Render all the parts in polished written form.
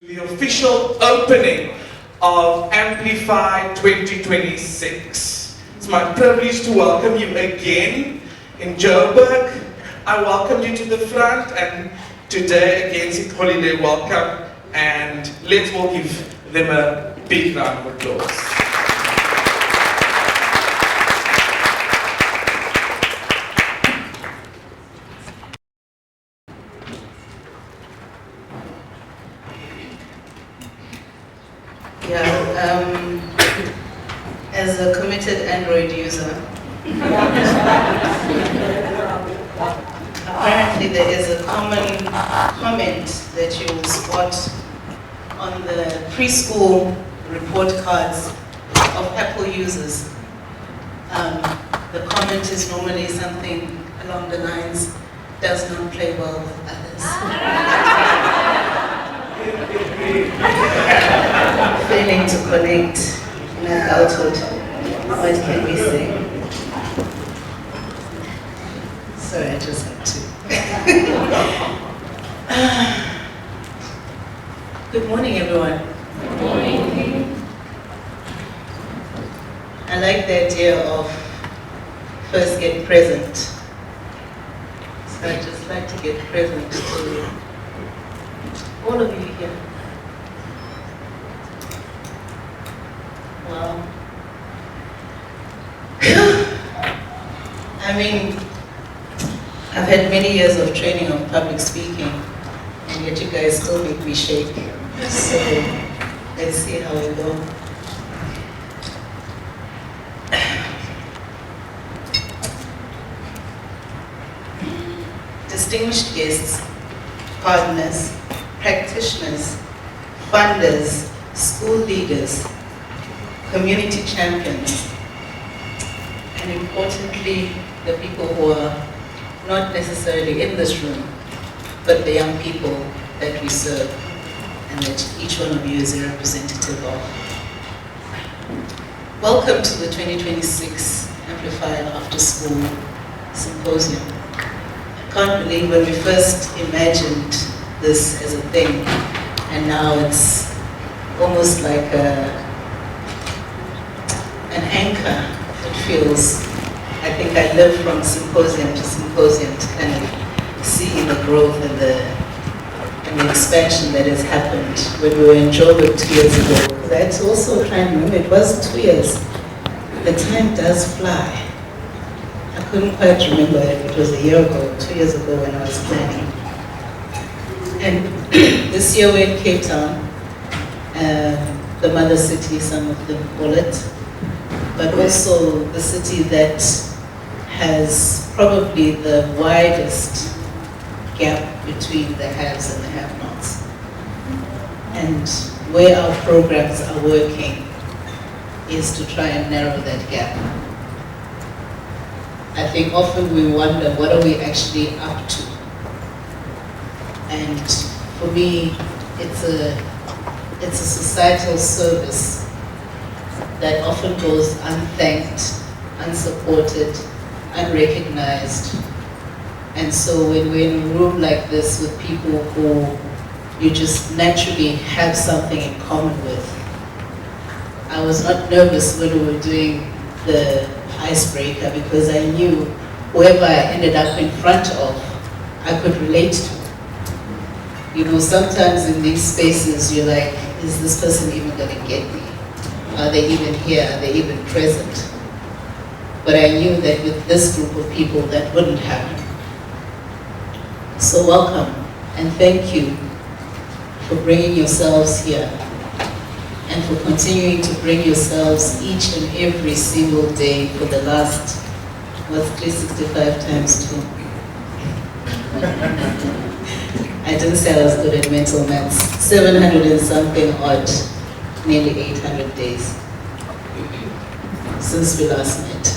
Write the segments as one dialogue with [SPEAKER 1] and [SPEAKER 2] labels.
[SPEAKER 1] The official opening of Amplify 2026. It's my privilege to welcome you again in Joburg. I welcome you to the front, and today again, Sixolile, welcome, and let's all give them a big round of applause.
[SPEAKER 2] As a committed Android user, apparently there is a common comment that you will spot on the preschool report cards of Apple users. The comment is normally something along the lines, does not play well with others. Failing to connect in adulthood. What can we say? Sorry, I just had to. Good morning, everyone.
[SPEAKER 3] Good morning.
[SPEAKER 2] I like the idea of first get present. So I just like to get present to all of you here. Wow. I mean, I've had many years of training on public speaking, and yet you guys still make me shake. So let's see how we go. Distinguished guests, partners, practitioners, funders, school leaders, community champions, and importantly, the people who are not necessarily in this room, but the young people that we serve and that each one of you is a representative of. Welcome to the 2026 Amplify After School Symposium. I can't believe when we first imagined this as a thing, and now it's almost like an anchor. It feels, I think I live from symposium to symposium to kind of see the growth and the expansion that has happened. When we were in Joburg 2 years ago, because I had to also try and remember, it was 2 years. The time does fly. I couldn't quite remember if it was a year ago, 2 years ago when I was planning. And this year we're in Cape Town, the mother city, some of them call it, but also the city that has probably the widest gap between the haves and the have-nots. And where our programs are working is to try and narrow that gap. I think often we wonder, what are we actually up to? And for me, it's a societal service that often goes unthanked, unsupported, unrecognized. And so when we're in a room like this with people who you just naturally have something in common with. I was not nervous when we were doing the icebreaker because I knew whoever I ended up in front of, I could relate to. You know, sometimes in these spaces you're like, is this person even going to get me? Are they even here? Are they even present? But I knew that with this group of people that wouldn't happen. So welcome and thank you for bringing yourselves here and for continuing to bring yourselves each and every single day for the last, what's 365 times 2? I didn't say I was good at mental maths. 700 and something odd, nearly 800 days since we last met.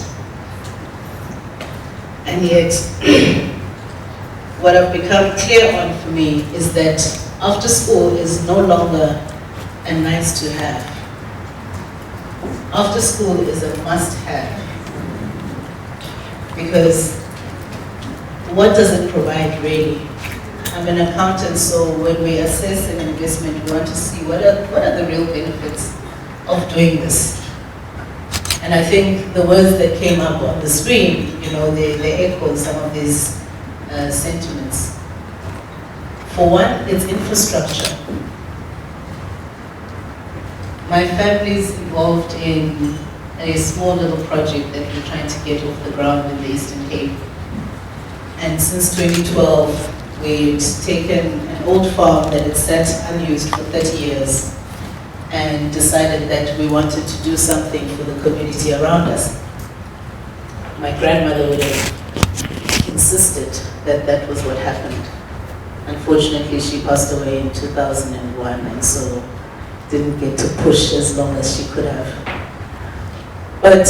[SPEAKER 2] And yet, what I've become clear on for me is that after school is no longer a nice to have. After school is a must have. Because what does it provide really? I'm an accountant, so when we assess an investment, we want to see what are the real benefits of doing this. And I think the words that came up on the screen, they echo some of these sentiments. For one, it's infrastructure. My family's involved in a small little project that we're trying to get off the ground in the Eastern Cape. And since 2012, we've taken an old farm that had sat unused for 30 years and decided that we wanted to do something for the community around us. My grandmother would have insisted that that was what happened. Unfortunately, she passed away in 2001, and so didn't get to push as long as she could have. But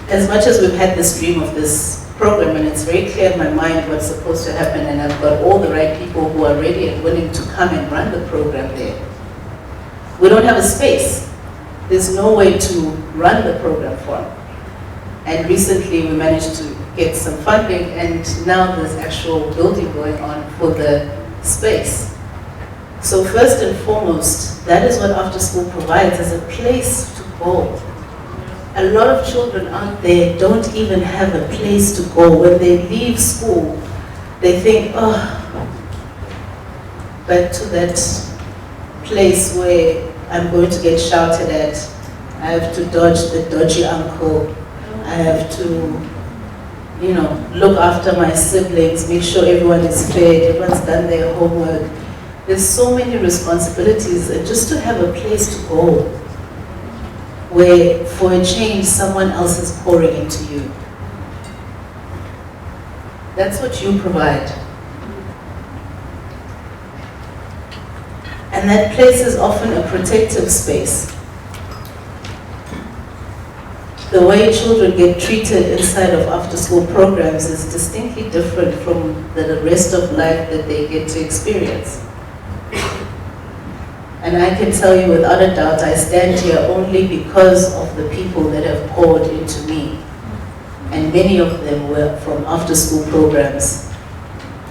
[SPEAKER 2] as much as we've had this dream of this program, and it's very clear in my mind what's supposed to happen, and I've got all the right people who are ready and willing to come and run the program there, we don't have a space. There's no way to run the program for them. And recently we managed to get some funding, and now there's actual building going on for the space. So first and foremost, that is what After School provides, is a place to go. A lot of children out there don't even have a place to go. When they leave school, they think, oh, back to that place where I'm going to get shouted at. I have to dodge the dodgy uncle. I have to, look after my siblings, make sure everyone is fed, everyone's done their homework. There's so many responsibilities, and just to have a place to go where, for a change, someone else is pouring into you. That's what you provide. And that place is often a protective space. The way children get treated inside of after-school programs is distinctly different from the rest of life that they get to experience. And I can tell you without a doubt, I stand here only because of the people that have poured into me. And many of them were from after-school programs.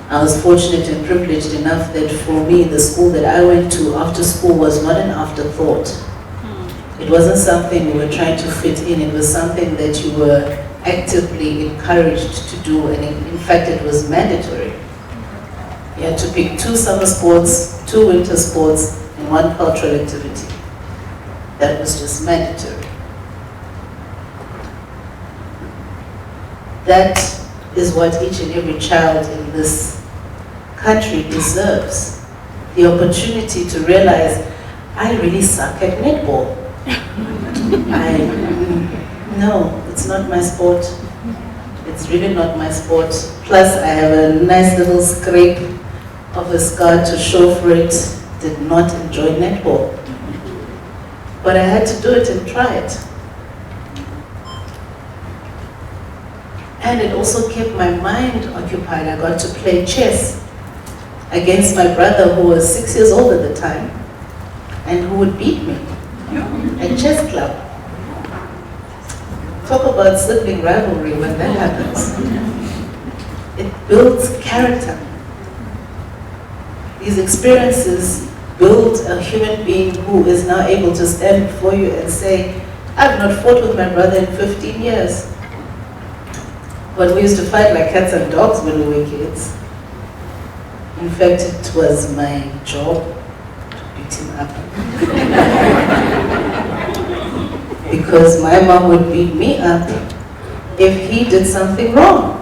[SPEAKER 2] I was fortunate and privileged enough that for me, the school that I went to after school was not an afterthought. It wasn't something we were trying to fit in. It was something that you were actively encouraged to do, and in fact, it was mandatory. You had to pick 2 summer sports, 2 winter sports, and 1 cultural activity. That was just mandatory. That is what each and every child in this country deserves. The opportunity to realize, I really suck at netball. No, it's not my sport. It's really not my sport. Plus, I have a nice little scrape of a scar to show for it. Did not enjoy netball. But I had to do it and try it. And it also kept my mind occupied. I got to play chess against my brother, who was 6 years old at the time, and who would beat me at chess club. Talk about sibling rivalry when that happens. It builds character. These experiences build a human being who is now able to stand before you and say, I've not fought with my brother in 15 years. But we used to fight like cats and dogs when we were kids. In fact, it was my job to beat him up. Because my mom would beat me up if he did something wrong.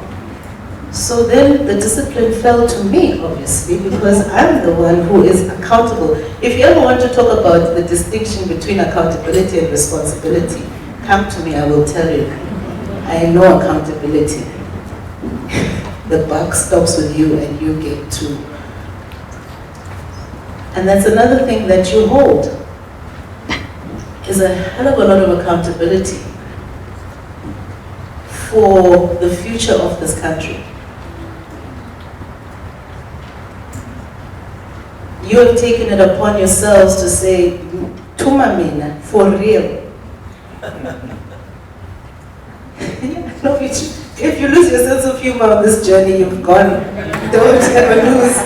[SPEAKER 2] So then the discipline fell to me, obviously, because I'm the one who is accountable. If you ever want to talk about the distinction between accountability and responsibility, come to me, I will tell you. I know accountability. The buck stops with you and you get to. And that's another thing that you hold, is a hell of a lot of accountability for the future of this country. You have taken it upon yourselves to say, Tumamina, for real. No, it If you lose your sense of humor on this journey, you've gone. Don't ever lose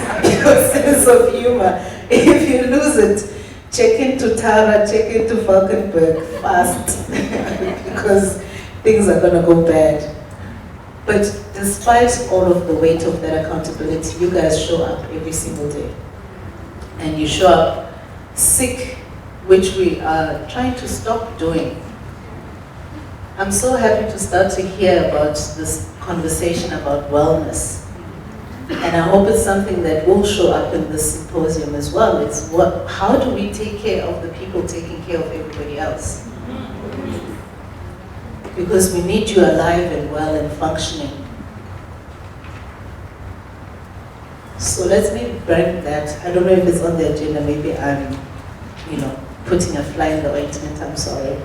[SPEAKER 2] your sense of humor. If you lose it, check into Tara, check into Falkenberg fast, because things are gonna go bad. But despite all of the weight of that accountability, you guys show up every single day. And you show up sick, which we are trying to stop doing. I'm so happy to start to hear about this conversation about wellness. And I hope it's something that will show up in this symposium as well. It's how do we take care of the people taking care of everybody else? Because we need you alive and well and functioning. So let's maybe bring that. I don't know if it's on the agenda. Maybe I'm, putting a fly in the ointment. I'm sorry.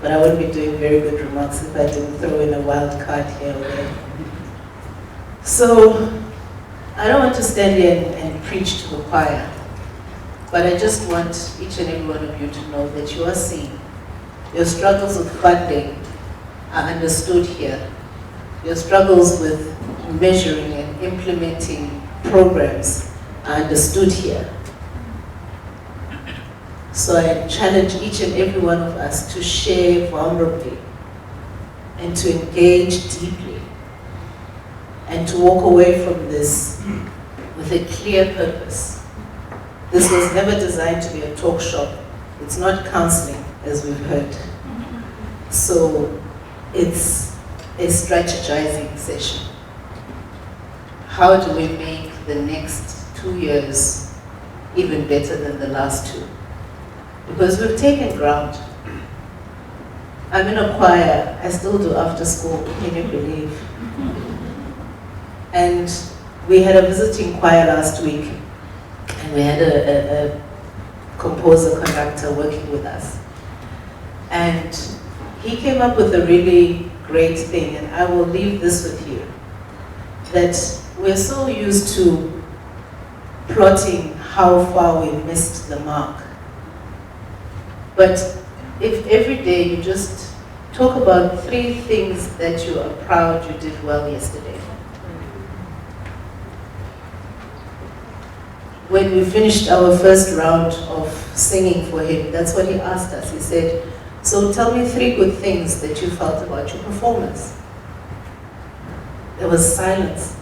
[SPEAKER 2] But I wouldn't be doing very good remarks if I didn't throw in a wild card here or there. So, I don't want to stand here and preach to the choir, but I just want each and every one of you to know that you are seen. Your struggles with funding are understood here. Your struggles with measuring and implementing programs are understood here. So I challenge each and every one of us to share vulnerably and to engage deeply and to walk away from this with a clear purpose. This was never designed to be a talk shop. It's not counseling, as we've heard. So it's a strategizing session. How do we make the next 2 years even better than the last 2? Because we've taken ground. I'm in a choir. I still do after school, can you believe? And we had a visiting choir last week, and we had a composer, conductor working with us. And he came up with a really great thing, and I will leave this with you, that we're so used to plotting how far we missed the mark. But if every day you just talk about 3 things that you are proud you did well yesterday. When we finished our first round of singing for him, that's what he asked us. He said, so tell me 3 good things that you felt about your performance. There was silence,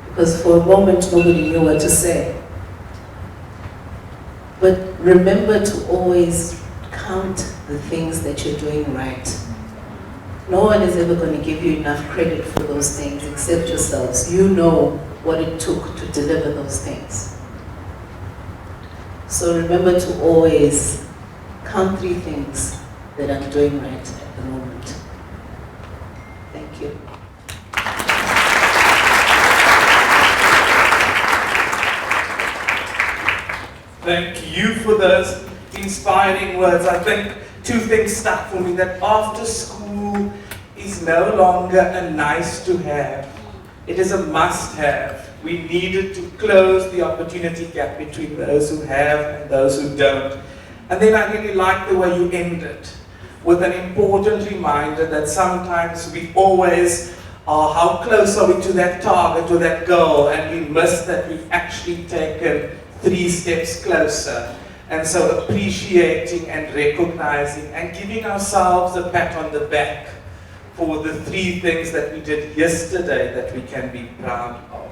[SPEAKER 2] because for a moment nobody knew what to say. But remember to always count the things that you're doing right. No one is ever going to give you enough credit for those things except yourselves. You know what it took to deliver those things. So remember to always count 3 things that I'm doing right at the moment. Thank you.
[SPEAKER 1] Thank you for those inspiring words. I think 2 things stuck for me, that after school is no longer a nice to have. It is a must have. We needed to close the opportunity gap between those who have and those who don't. And then I really like the way you ended with an important reminder that sometimes we always are, how close are we to that target or that goal, and we miss that we've actually taken 3 steps closer. And so appreciating and recognizing and giving ourselves a pat on the back for the 3 things that we did yesterday that we can be proud of.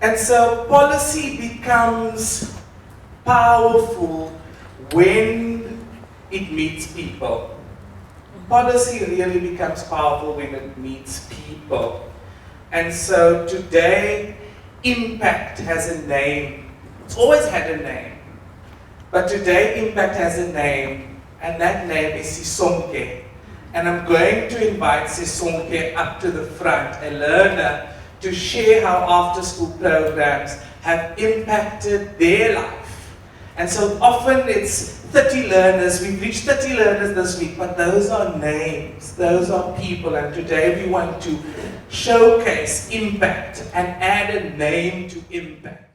[SPEAKER 1] And so policy becomes powerful when it meets people. Policy really becomes powerful when it meets people. And so today, impact has a name. It's always had a name. But today, impact has a name, and that name is Sisonke. And I'm going to invite Sisonke up to the front, a learner, to share how after-school programs have impacted their life. And so often it's 30 learners, we've reached 30 learners this week, but those are names, those are people, and today we want to showcase impact and add a name to impact.